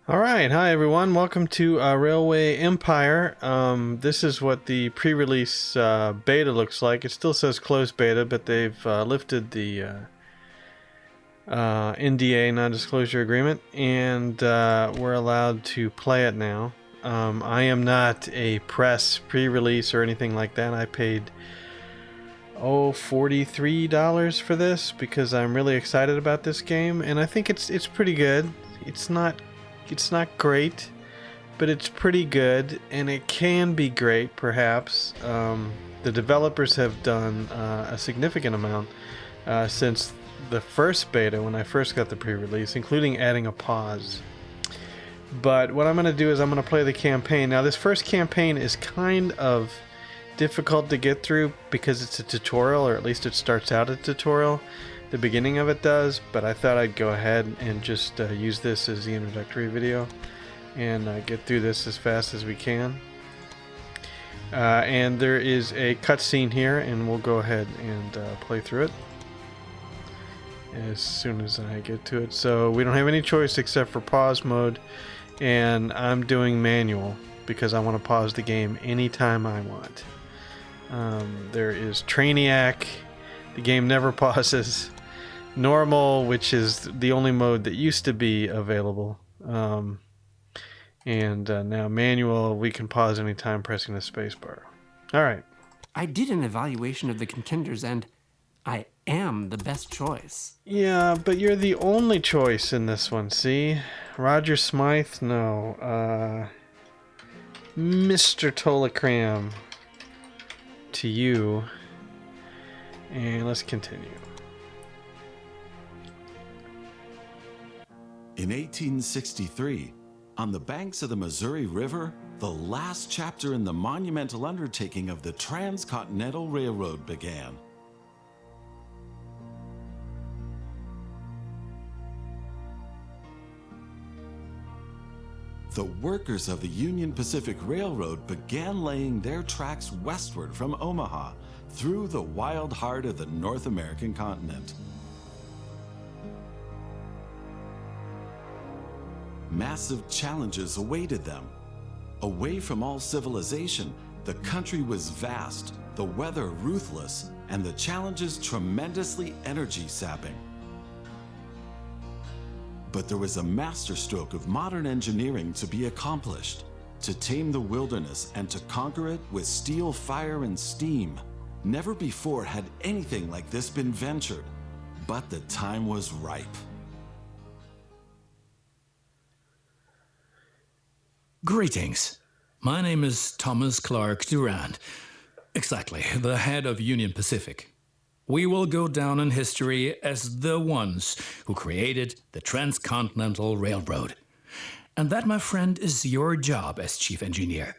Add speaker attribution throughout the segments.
Speaker 1: All right, hi everyone. Welcome to Railway Empire. This is what the pre-release beta looks like. It still says closed beta, but they've lifted the NDA, non-disclosure agreement, and we're allowed to play it now. I am not a press pre-release or anything like that. I paid $43 for this because I'm really excited about this game, and I think it's pretty good. It's not great, but it's pretty good, and it can be great, perhaps. The developers have done a significant amount since the first beta, when I first got the pre-release, including adding a pause. But what I'm going to do is I'm going to play the campaign. Now, this first campaign is kind of difficult to get through because it's a tutorial, or at least it starts out a tutorial. The beginning of it does, but I thought I'd go ahead and just use this as the introductory video and get through this as fast as we can. And there is a cutscene here, and we'll go ahead and play through it as soon as I get to it. So we don't have any choice except for pause mode, and I'm doing manual because I want to pause the game anytime I want. There is Trainiac. The game never pauses. Normal, which is the only mode that used to be available, and now manual. We can pause anytime pressing the spacebar. All right.
Speaker 2: I did an evaluation of the contenders, and I am the best choice.
Speaker 1: Yeah, but you're the only choice in this one. See, Roger Smythe, no. Mr. Tolakram, to you, and let's continue.
Speaker 3: In 1863, on the banks of the Missouri River, the last chapter in the monumental undertaking of the Transcontinental Railroad began. The workers of the Union Pacific Railroad began laying their tracks westward from Omaha through the wild heart of the North American continent. Massive challenges awaited them. Away from all civilization, the country was vast, the weather ruthless, and the challenges tremendously energy-sapping. But there was a masterstroke of modern engineering to be accomplished, to tame the wilderness and to conquer it with steel, fire, and steam. Never before had anything like this been ventured, but the time was ripe.
Speaker 4: Greetings. My name is Thomas Clark Durand. Exactly, the head of Union Pacific. We will go down in history as the ones who created the Transcontinental Railroad. And that, my friend, is your job as chief engineer.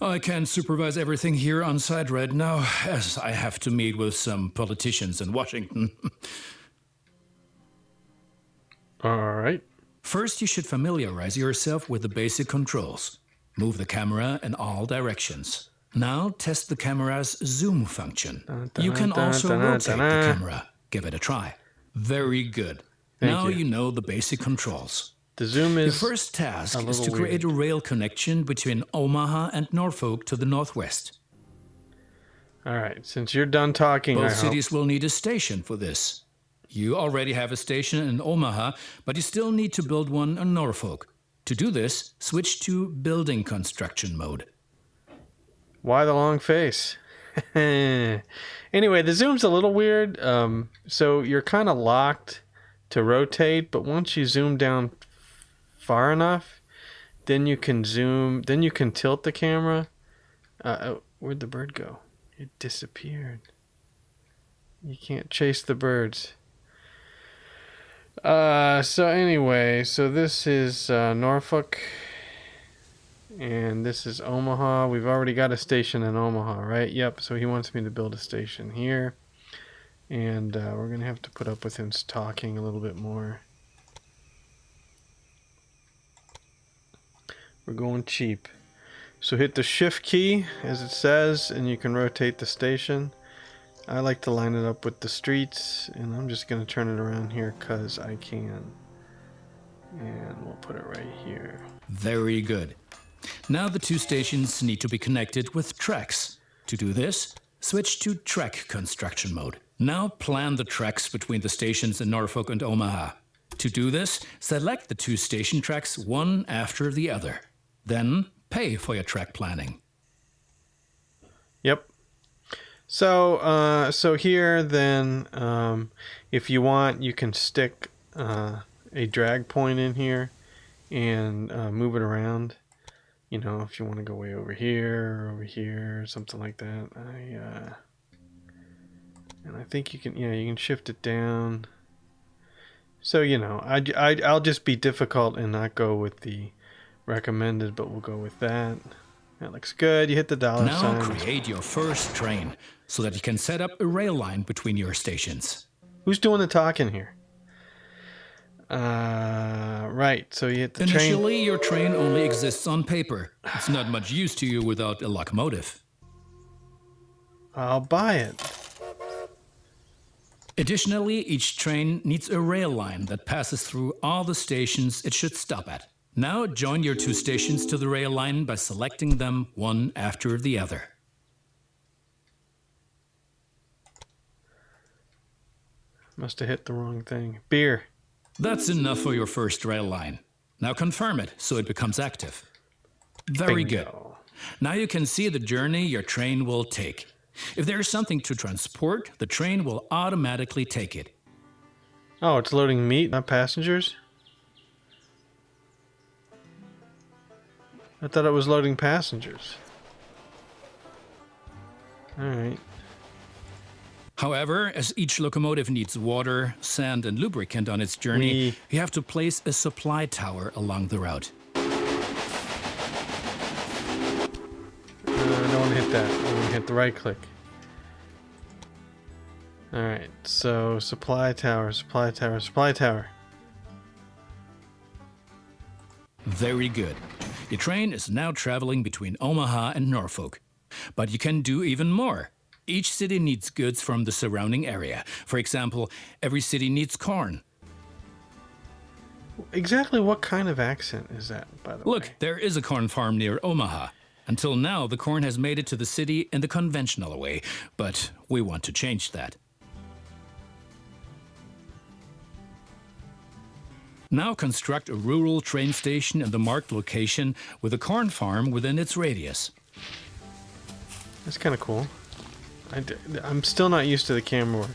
Speaker 4: I can't supervise everything here on site right now, as I have to meet with some politicians in Washington.
Speaker 1: All right.
Speaker 4: First, you should familiarize yourself with the basic controls. Move the camera in all directions. Now, test the camera's zoom function. You can also rotate the camera. Give it a try. Very good. Now you know the basic controls.
Speaker 1: The zoom is
Speaker 4: Your first task is to create a rail connection between Omaha and Norfolk to the northwest.
Speaker 1: all right. Since you're done talking,
Speaker 4: Both
Speaker 1: I hope.
Speaker 4: cities will need a station for this. You already have a station in Omaha, but you still need to build one in Norfolk. To do this, switch to building construction mode.
Speaker 1: Why the long face? Anyway, the zoom's a little weird. So you're kind of locked to rotate, but once you zoom down far enough, then you can zoom. Then you can tilt the camera. Where'd the bird go? It disappeared. You can't chase the birds. So anyway, so this is Norfolk, and this is Omaha. We've already got a station in Omaha, right? Yep, so he wants me to build a station here, and we're going to have to put up with him talking a little bit more. We're going cheap. So hit the shift key, as it says, and you can rotate the station. I like to line it up with the streets, and I'm just going to turn it around here because I can. And we'll put it right here.
Speaker 4: Very good. Now the two stations need to be connected with tracks. To do this, switch to track construction mode. Now plan the tracks between the stations in Norfolk and Omaha. To do this, select the two station tracks one after the other. Then pay for your track planning.
Speaker 1: Yep. So here then, if you want, you can stick a drag point in here and move it around. You know, if you want to go way over here or over here or something like that. And I think you can shift it down. So, you know, I'll just be difficult and not go with the recommended, but we'll go with that. That looks good. You hit the dollar sign.
Speaker 4: Now create your first train so that you can set up a rail line between your stations.
Speaker 1: Who's doing the talking here? Right. So you hit the train.
Speaker 4: Initially, your train only exists on paper. It's not much use to you without a locomotive.
Speaker 1: I'll buy it.
Speaker 4: Additionally, each train needs a rail line that passes through all the stations it should stop at. Now join your two stations to the rail line by selecting them one after the other.
Speaker 1: Must have hit the wrong thing. Beer.
Speaker 4: That's enough for your first rail line. Now confirm it so it becomes active. Very good.
Speaker 1: Bingo.
Speaker 4: Now you can see the journey your train will take. If there is something to transport, the train will automatically take it.
Speaker 1: Oh, it's loading meat, not passengers? I thought it was loading passengers. Alright.
Speaker 4: However, as each locomotive needs water, sand, and lubricant on its journey, you have to place a supply tower along the route.
Speaker 1: I don't want to hit that. I want to hit the right click. Alright, so supply tower, supply tower, supply tower.
Speaker 4: Very good. Your train is now traveling between Omaha and Norfolk. But you can do even more. Each city needs goods from the surrounding area. For example, every city needs corn.
Speaker 1: Exactly what kind of accent is that, by the way?
Speaker 4: Look, there is a corn farm near Omaha. Until now, the corn has made it to the city in the conventional way, but we want to change that. Now construct a rural train station in the marked location with a corn farm within its radius.
Speaker 1: That's kind of cool. I'm still not used to the camera work.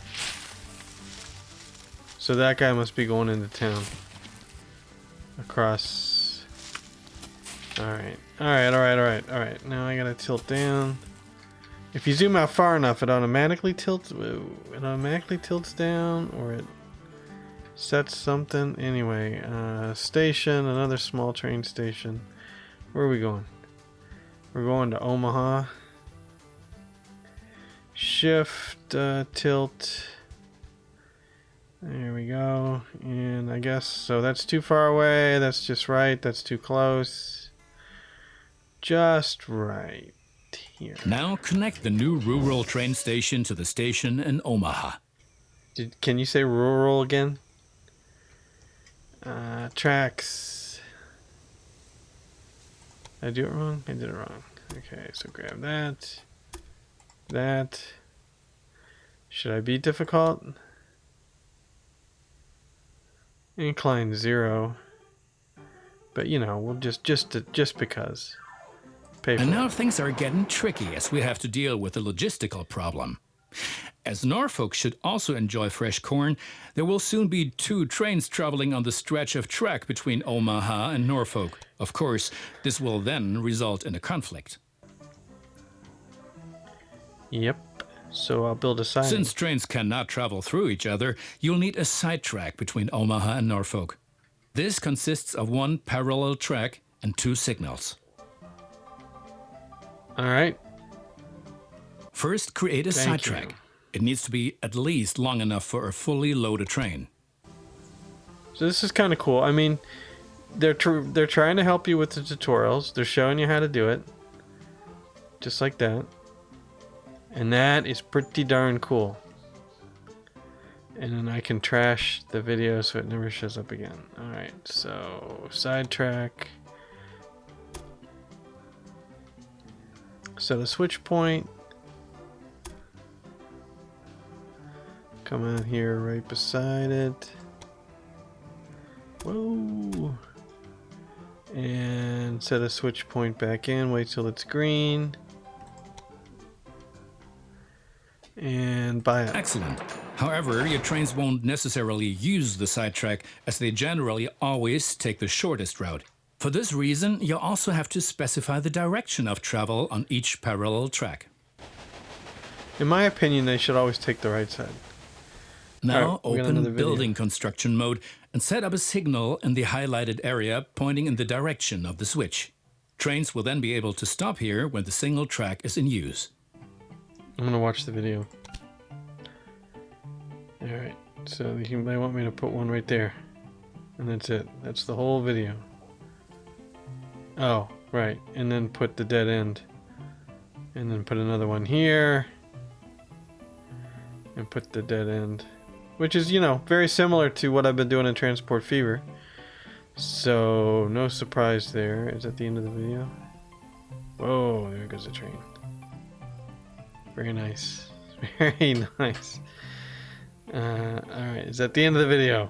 Speaker 1: So that guy must be going into town. Across. Alright. Alright. Now I gotta tilt down. If you zoom out far enough, it automatically tilts. It automatically tilts down, or it sets something. Anyway, station, another small train station. Where are we going? We're going to Omaha. Shift, tilt. There we go. And I guess, so that's too far away. That's just right. That's too close. Just right here.
Speaker 4: Now connect the new rural train station to the station in Omaha.
Speaker 1: Can you say rural again? Tracks. Did I do it wrong? I did it wrong. Okay, so grab that. That. Should I be difficult? Incline 0. But you know, we'll just because. Pay for
Speaker 4: And now
Speaker 1: it.
Speaker 4: things are getting tricky as we have to deal with a logistical problem. As Norfolk should also enjoy fresh corn, there will soon be 2 trains traveling on the stretch of track between Omaha and Norfolk. Of course, this will then result in a conflict.
Speaker 1: Yep. So I'll build a siding.
Speaker 4: Since trains cannot travel through each other, you'll need a side track between Omaha and Norfolk. This consists of 1 parallel track and 2 signals.
Speaker 1: Alright.
Speaker 4: First, create a
Speaker 1: Thank
Speaker 4: side
Speaker 1: you.
Speaker 4: track. It needs to be at least long enough for a fully loaded train.
Speaker 1: So this is kind of cool. I mean, they're trying to help you with the tutorials. They're showing you how to do it. Just like that. And that is pretty darn cool. And then I can trash the video so it never shows up again. Alright, so sidetrack. Set a switch point. Come out here right beside it. Whoa. And set a switch point back in. Wait till it's green. And buy it.
Speaker 4: Excellent. However, your trains won't necessarily use the sidetrack, as they generally always take the shortest route. For this reason, you also have to specify the direction of travel on each parallel track.
Speaker 1: In my opinion, they should always take the right side.
Speaker 4: Now
Speaker 1: Alright, we got another
Speaker 4: open
Speaker 1: video.
Speaker 4: building construction mode and set up a signal in the highlighted area pointing in the direction of the switch. Trains will then be able to stop here when the single track is in use.
Speaker 1: I'm gonna watch the video. Alright, so they want me to put one right there. And that's it. That's the whole video. Oh, right. And then put the dead end. And then put another one here. And put the dead end. Which is, you know, very similar to what I've been doing in Transport Fever. So, no surprise there. Is that the end of the video? Whoa, there goes the train. Very nice. Very nice. Alright, is that the end of the video?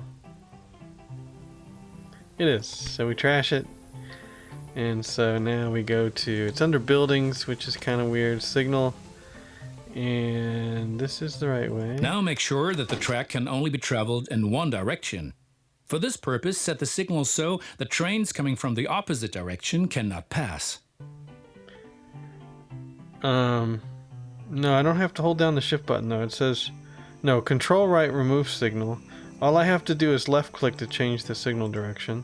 Speaker 1: It is. So we trash it. And so now we go to, it's under buildings, which is kind of weird. Signal. And this is the right way.
Speaker 4: Now make sure that the track can only be traveled in one direction. For this purpose, set the signal so that trains coming from the opposite direction cannot pass.
Speaker 1: No, I don't have to hold down the shift button though. It says, no, control right remove signal. All I have to do is left click to change the signal direction.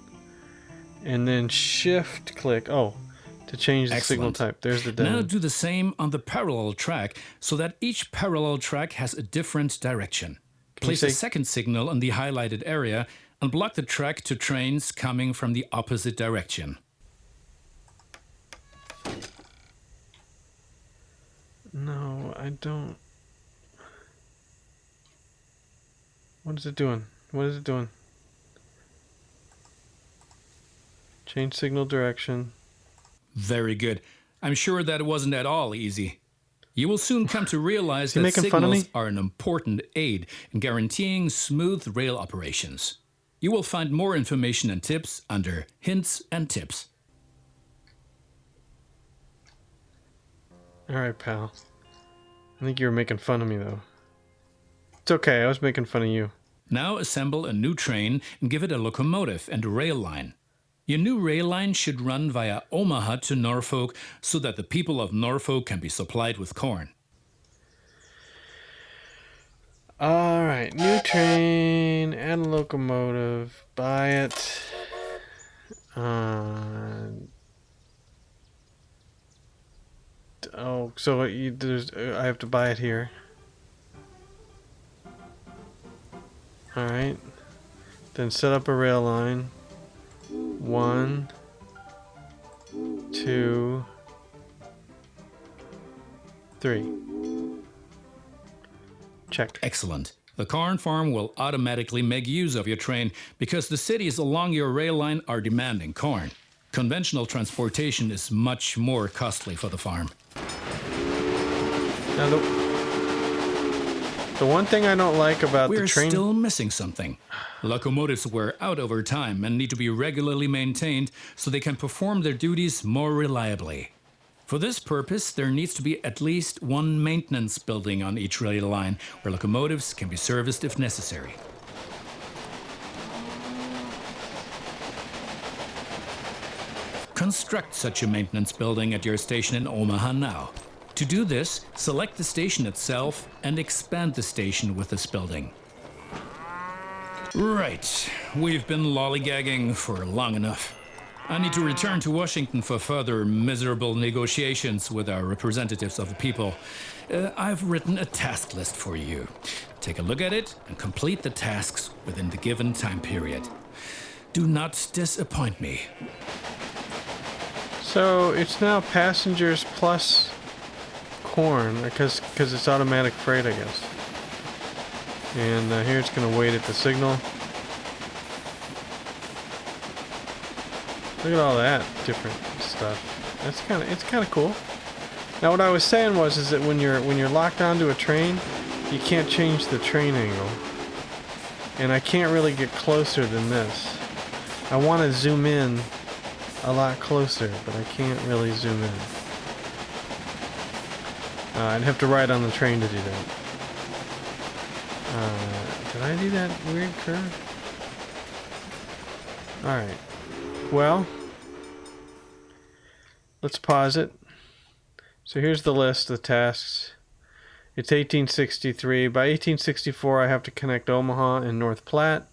Speaker 1: And then shift click, to change the signal
Speaker 4: Excellent.
Speaker 1: type. There's the dead
Speaker 4: Now
Speaker 1: end.
Speaker 4: do the same on the parallel track so that each parallel track has a different direction.
Speaker 1: Can you
Speaker 4: Place a
Speaker 1: say-
Speaker 4: second signal in the highlighted area and block the track to trains coming from the opposite direction.
Speaker 1: No, I don't. What is it doing? What is it doing? Change signal direction.
Speaker 4: Very good. I'm sure that it wasn't at all easy. You will soon come to realize
Speaker 1: he
Speaker 4: that
Speaker 1: making fun of
Speaker 4: signals
Speaker 1: me?
Speaker 4: are an important aid in guaranteeing smooth rail operations. You will find more information and tips under Hints and Tips.
Speaker 1: Alright, pal. I think you were making fun of me, though. It's okay, I was making fun of you.
Speaker 4: Now assemble a new train and give it a locomotive and a rail line. Your new rail line should run via Omaha to Norfolk so that the people of Norfolk can be supplied with corn.
Speaker 1: Alright, new train, add a locomotive, buy it. So I have to buy it here. Alright. Then set up a rail line. 1, 2, 3. Check.
Speaker 4: Excellent. The corn farm will automatically make use of your train because the cities along your rail line are demanding corn. Conventional transportation is much more costly for the farm.
Speaker 1: Now the one thing I don't like about
Speaker 4: We're
Speaker 1: the train...
Speaker 4: still missing something. Locomotives wear out over time and need to be regularly maintained so they can perform their duties more reliably. For this purpose, there needs to be at least one maintenance building on each rail line where locomotives can be serviced if necessary. Construct such a maintenance building at your station in Omaha now. To do this, select the station itself and expand the station with this building. Right, we've been lollygagging for long enough. I need to return to Washington for further miserable negotiations with our representatives of the people. I've written a task list for you. Take a look at it and complete the tasks within the given time period. Do not disappoint me.
Speaker 1: So it's now passengers plus corn, because it's automatic freight, I guess. And here it's going to wait at the signal. Look at all that different stuff. It's kind of cool. Now what I was saying is that when you're locked onto a train, you can't change the train angle. And I can't really get closer than this. I want to zoom in a lot closer, but I can't really zoom in. I'd have to ride on the train to do that. Did I do that weird curve? Alright. Well, let's pause it. So here's the list of tasks. It's 1863. By 1864, I have to connect Omaha and North Platte,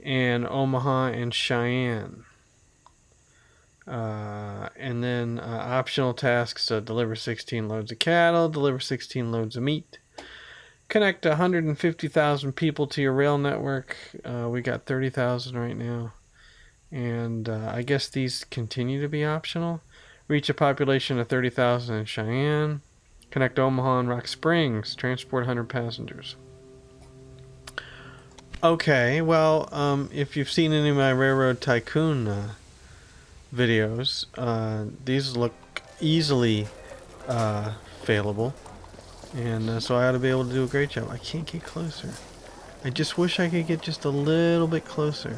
Speaker 1: and Omaha and Cheyenne. And then optional tasks: deliver 16 loads of cattle, deliver 16 loads of meat, connect 150,000 people to your rail network. We got 30,000 right now. And I guess these continue to be optional. Reach a population of 30,000 in Cheyenne. Connect Omaha and Rock Springs. Transport 100 passengers. Okay, well, if you've seen any of my Railroad Tycoon videos, these look easily failable. And so I ought to be able to do a great job. I can't get closer. I just wish I could get just a little bit closer.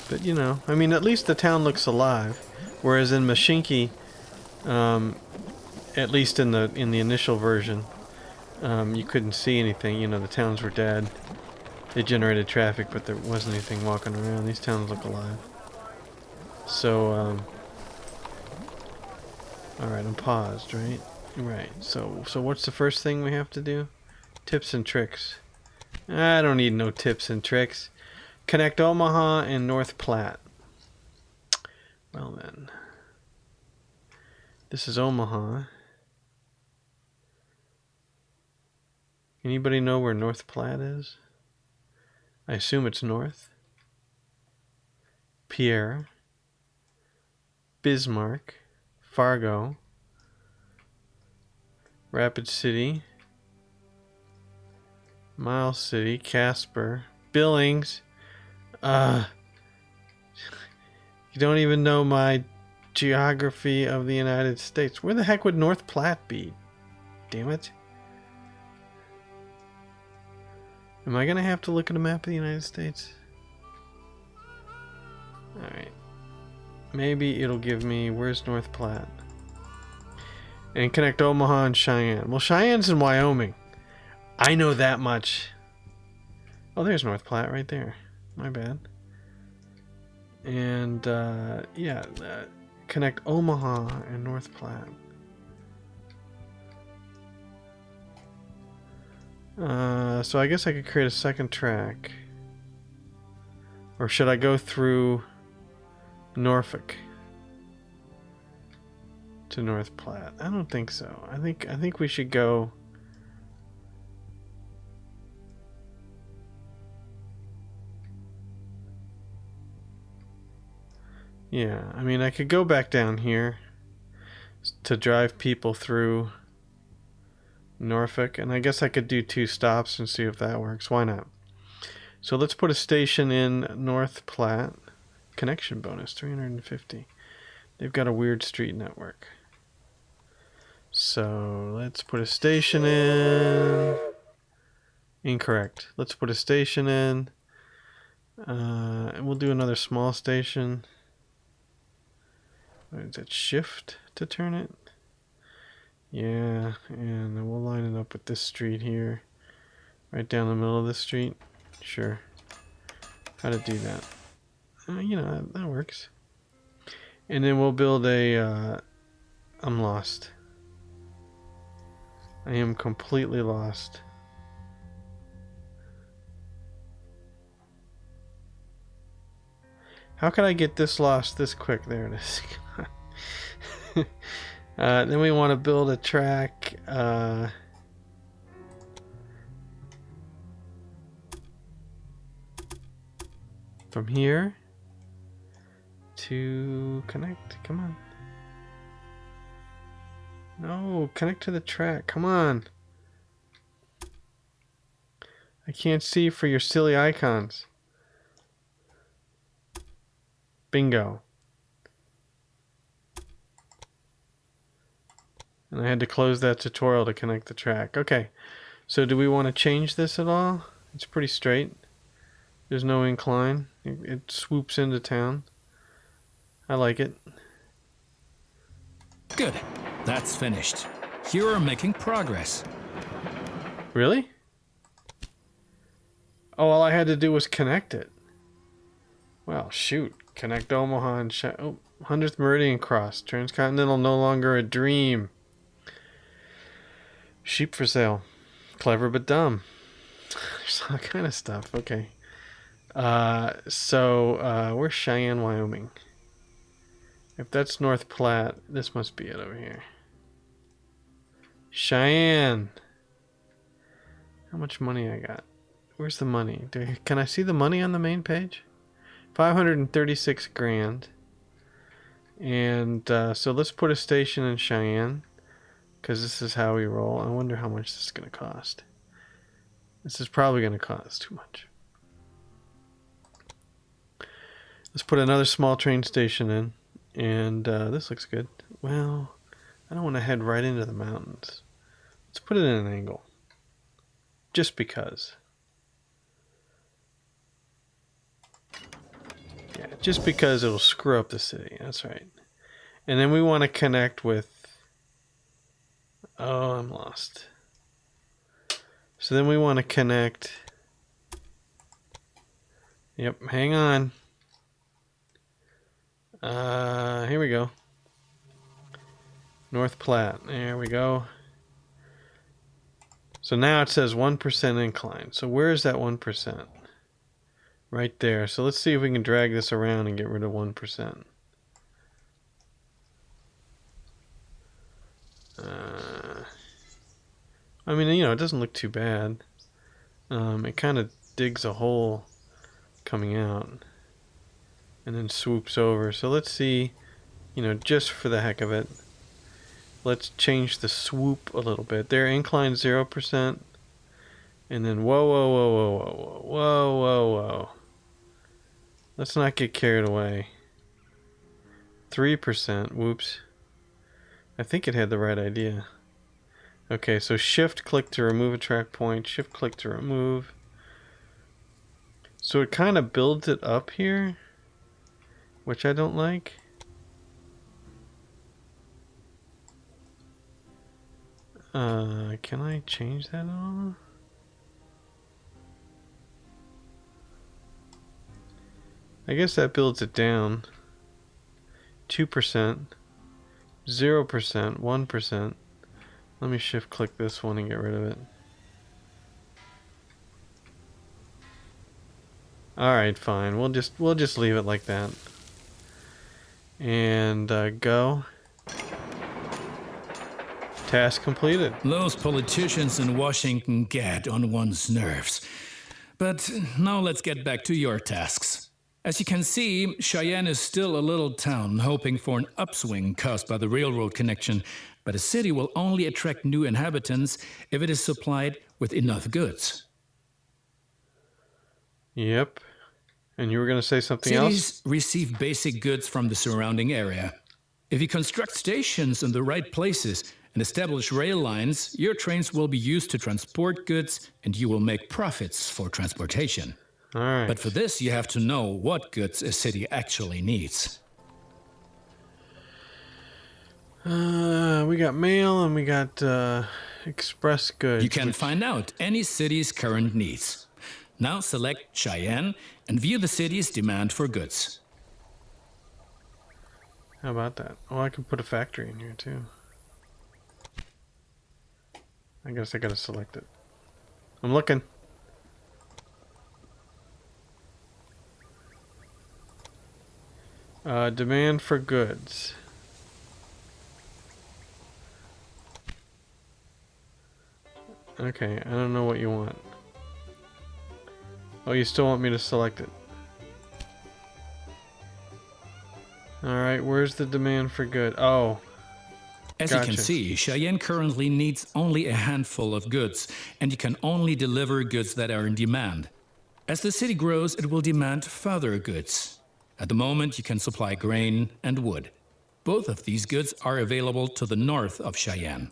Speaker 1: But you know, I mean, at least the town looks alive. Whereas in Mashinki, at least in the initial version, you couldn't see anything. You know, the towns were dead. They generated traffic, but there wasn't anything walking around. These towns look alive. So, alright, I'm paused, right? Right, so what's the first thing we have to do? Tips and tricks. I don't need no tips and tricks. Connect Omaha and North Platte. Well then. This is Omaha. Anybody know where North Platte is? I assume it's north. Pierre. Bismarck. Fargo. Rapid City. Miles City. Casper. Billings. You don't even know my geography of the United States. Where the heck would North Platte be? Damn it. Am I gonna have to look at a map of the United States? Alright. Maybe it'll give me, where's North Platte? And connect Omaha and Cheyenne. Well, Cheyenne's in Wyoming. I know that much. Oh, there's North Platte right there. My bad. And, yeah, connect Omaha and North Platte. So I guess I could create a second track. Or should I go through Norfolk to North Platte? I don't think so. I think we should go. Yeah, I mean, I could go back down here to drive people through Norfolk, and I guess I could do 2 stops and see if that works. Why not? So let's put a station in North Platte. Connection bonus, 350. They've got a weird street network. So let's put a station in. Incorrect. Let's put a station in. And we'll do another small station. Is that shift to turn it? Yeah, and then we'll line it up with this street here. Right down the middle of the street. Sure. How to do that? You know, that works. And then we'll build a... I'm lost. I am completely lost. How can I get this lost this quick? There it is. Then we want to build a track from here to connect. Come on. No, connect to the track. Come on. I can't see for your silly icons. Bingo. And I had to close that tutorial to connect the track. Okay, so do we want to change this at all? It's pretty straight. There's no incline. It swoops into town. I like it.
Speaker 4: Good. That's finished. You're making progress.
Speaker 1: Really? Oh, all I had to do was connect it. Well, shoot. Connect Omaha and 100th Meridian Cross. Transcontinental no longer a dream. Sheep for sale. Clever but dumb. There's all kind of stuff. Okay. Where's Cheyenne, Wyoming? If that's North Platte, this must be it over here. Cheyenne. How much money I got? Where's the money? Can I see the money on the main page? 536 grand. And so let's put a station in Cheyenne, because this is how we roll. I wonder how much this is going to cost. This is probably going to cost too much. Let's put another small train station in. And this looks good. Well, I don't want to head right into the mountains. Let's put it in an angle. Just because. Yeah, just because it'll screw up the city. That's right. And then we want to connect with... Oh, I'm lost. So then we want to connect... Yep, hang on. Here we go. North Platte. There we go. So now it says 1% incline. So where is that 1%? Right there. So let's see if we can drag this around and get rid of 1%. I mean, you know, it doesn't look too bad. It kind of digs a hole coming out and then swoops over. So let's see, you know, just for the heck of it, let's change the swoop a little bit. There, incline 0%. And then whoa, whoa, whoa, whoa, whoa, whoa, whoa, whoa. Let's not get carried away. 3%. Whoops. I think it had the right idea. Okay, so shift click to remove a track point. Shift click to remove. So it kind of builds it up here, which I don't like. Can I change that at all? I guess that builds it down. 2%, 0%, 1%. Let me shift click this one and get rid of it. Alright, fine. We'll just leave it like that. And go. Task completed.
Speaker 4: Those politicians in Washington get on one's nerves. But now let's get back to your tasks. As you can see, Cheyenne is still a little town hoping for an upswing caused by the railroad connection, but a city will only attract new inhabitants if it is supplied with enough goods.
Speaker 1: Yep. And you were going to say something
Speaker 4: Cities
Speaker 1: else?
Speaker 4: receive basic goods from the surrounding area. If you construct stations in the right places and establish rail lines, your trains will be used to transport goods and you will make profits for transportation.
Speaker 1: All right.
Speaker 4: But for this, you have to know what goods a city actually needs.
Speaker 1: We got mail and we got express goods.
Speaker 4: You can find out any city's current needs. Now select Cheyenne and view the city's demand for goods.
Speaker 1: How about that? Oh, I can put a factory in here too. I guess I gotta select it. I'm looking. Demand for goods. Okay, I don't know what you want. Oh, you still want me to select it. Alright, where's the demand for good? Oh.
Speaker 4: As you can
Speaker 1: Gotcha.
Speaker 4: see, Cheyenne currently needs only a handful of goods, and you can only deliver goods that are in demand. As the city grows, it will demand further goods. At the moment, you can supply grain and wood. Both of these goods are available to the north of Cheyenne.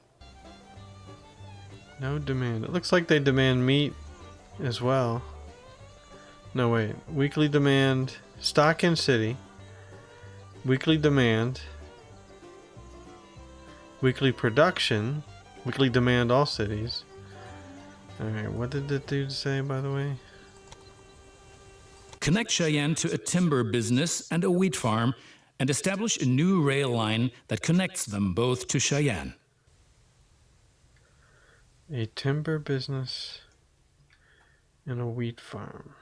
Speaker 1: No demand. It looks like they demand meat as well. No, wait. Weekly demand. Stock in city. Weekly demand. Weekly production. Weekly demand all cities. Alright, what did the dude say, by the way?
Speaker 4: Connect Cheyenne to a timber business and a wheat farm, and establish a new rail line that connects them both to Cheyenne.
Speaker 1: A timber business and a wheat farm.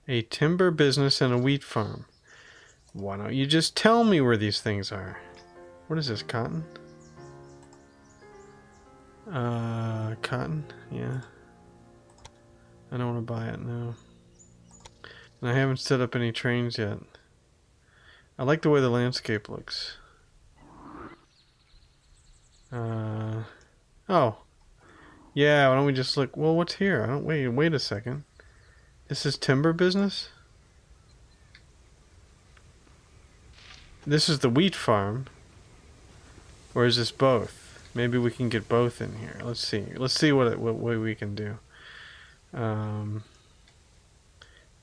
Speaker 1: A timber business and a wheat farm. Why don't you just tell me where these things are? What is this, cotton? Cotton? Yeah. I don't want to buy it, no. And I haven't set up any trains yet. I like the way the landscape looks. Oh. Yeah, why don't we just look? Well, what's here? I don't wait a second. This is timber business? This is the wheat farm. Or is this both? Maybe we can get both in here. Let's see. Let's see what way we can do.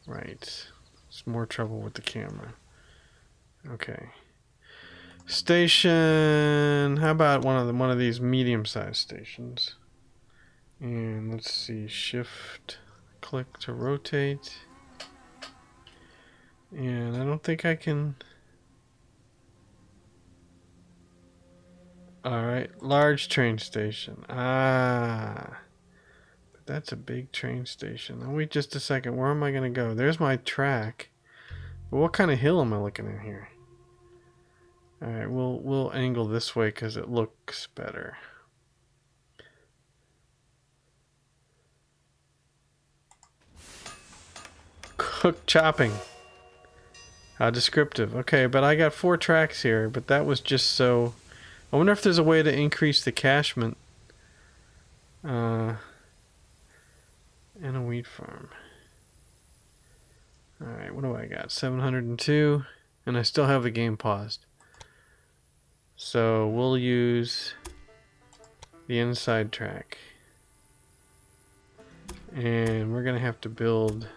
Speaker 1: Right. It's more trouble with the camera. Okay. Station. How about one of these medium-sized stations? And let's see. Shift click to rotate. And I don't think I can. Alright, large train station. But that's a big train station. Now wait just a second. Where am I going to go? There's my track. But what kind of hill am I looking at here? Alright, we'll angle this way because it looks better. Cook chopping. How descriptive. Okay, but I got 4 tracks here, but that was just so... I wonder if there's a way to increase the cashment. And a wheat farm. Alright, what do I got? 702. And I still have the game paused. So we'll use the inside track. And we're going to have to build...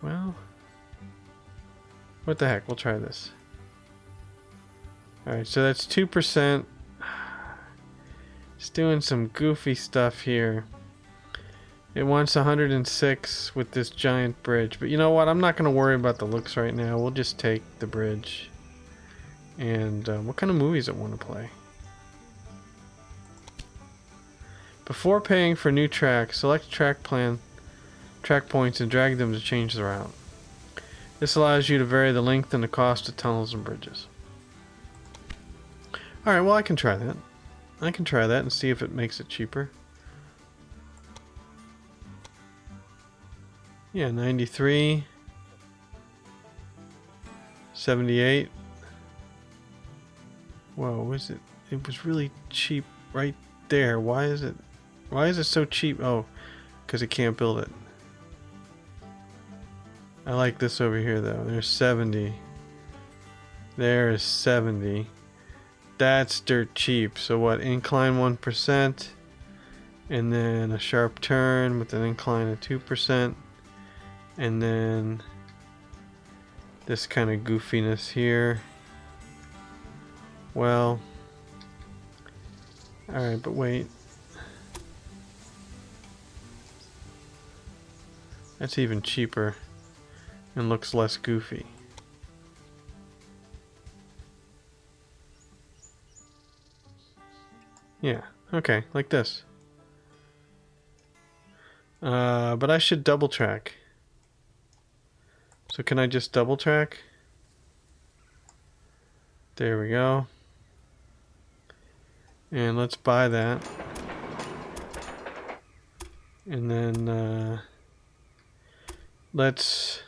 Speaker 1: Well... What the heck? We'll try this. Alright, so that's 2%. It's doing some goofy stuff here. It wants 106 with this giant bridge. But you know what? I'm not going to worry about the looks right now. We'll just take the bridge. And what kind of movies it want to play? Before paying for new tracks, select track points and drag them to change the route. This allows you to vary the length and the cost of tunnels and bridges. Alright, well I can try that. I can try that and see if it makes it cheaper. Yeah, 93. 78. Whoa, was it? It was really cheap right there. Why is it so cheap? Oh, because it can't build it. I like this over here though. There's 70. There is 70. That's dirt cheap. So what? Incline 1%. And then a sharp turn with an incline of 2%. And then this kind of goofiness here. Well. Alright, but wait. That's even cheaper. And looks less goofy. Yeah, okay, like this. But I should double track. So can I just double track? There we go. And let's buy that. And then let's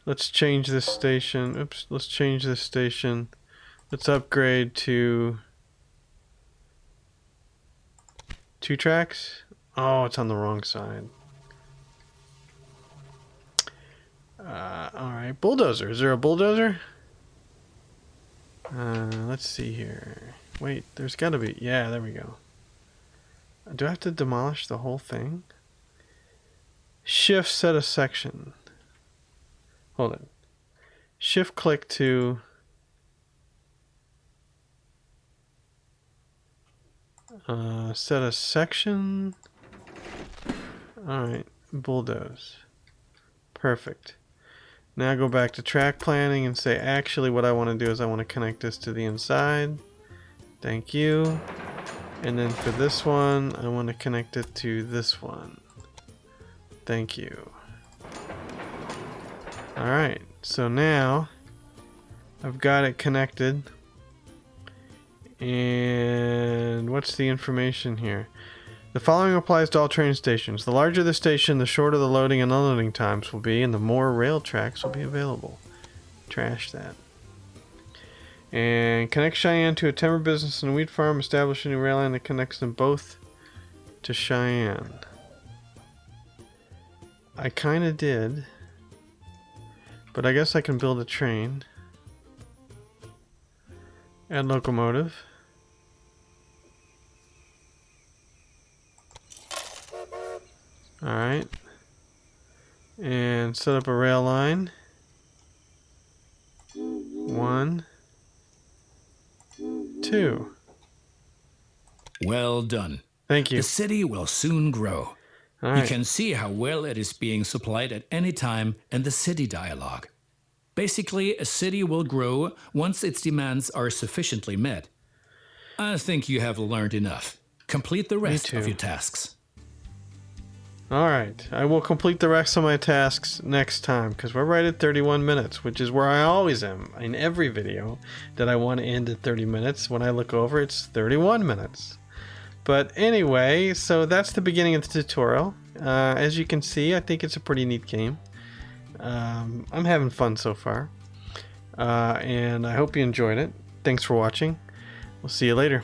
Speaker 1: Let's change this station. Oops, let's change this station. Let's upgrade to 2 tracks. Oh, it's on the wrong side. Alright, bulldozer. Is there a bulldozer? Let's see here. Wait, there's gotta be. Yeah, there we go. Do I have to demolish the whole thing? Shift set a section. Hold it. Shift click to set a section. Alright, bulldoze. Perfect. Now go back to track planning and say, actually what I want to do is I want to connect this to the inside. Thank you. And then for this one, I want to connect it to this one. Thank you. Alright, so now I've got it connected. And what's the information here? The following applies to all train stations. The larger the station, the shorter the loading and unloading times will be, and the more rail tracks will be available. Trash that. And connect Cheyenne to a timber business and a wheat farm. Establish a new rail line that connects them both to Cheyenne. I kind of did. But I guess I can build a train. Add locomotive. Alright. And set up a rail line. 1, 2.
Speaker 4: Well done.
Speaker 1: Thank you.
Speaker 4: The city will soon grow.
Speaker 1: All
Speaker 4: You
Speaker 1: right.
Speaker 4: can see how well it is being supplied at any time in the city dialogue. Basically, a city will grow once its demands are sufficiently met. I think you have learned enough. Complete the rest of
Speaker 1: too.
Speaker 4: your tasks.
Speaker 1: Alright, I will complete the rest of my tasks next time, because we're right at 31 minutes, which is where I always am in every video that I want to end at 30 minutes. When I look over, it's 31 minutes. But anyway, so that's the beginning of the tutorial. As you can see, I think it's a pretty neat game. I'm having fun so far. And I hope you enjoyed it. Thanks for watching. We'll see you later.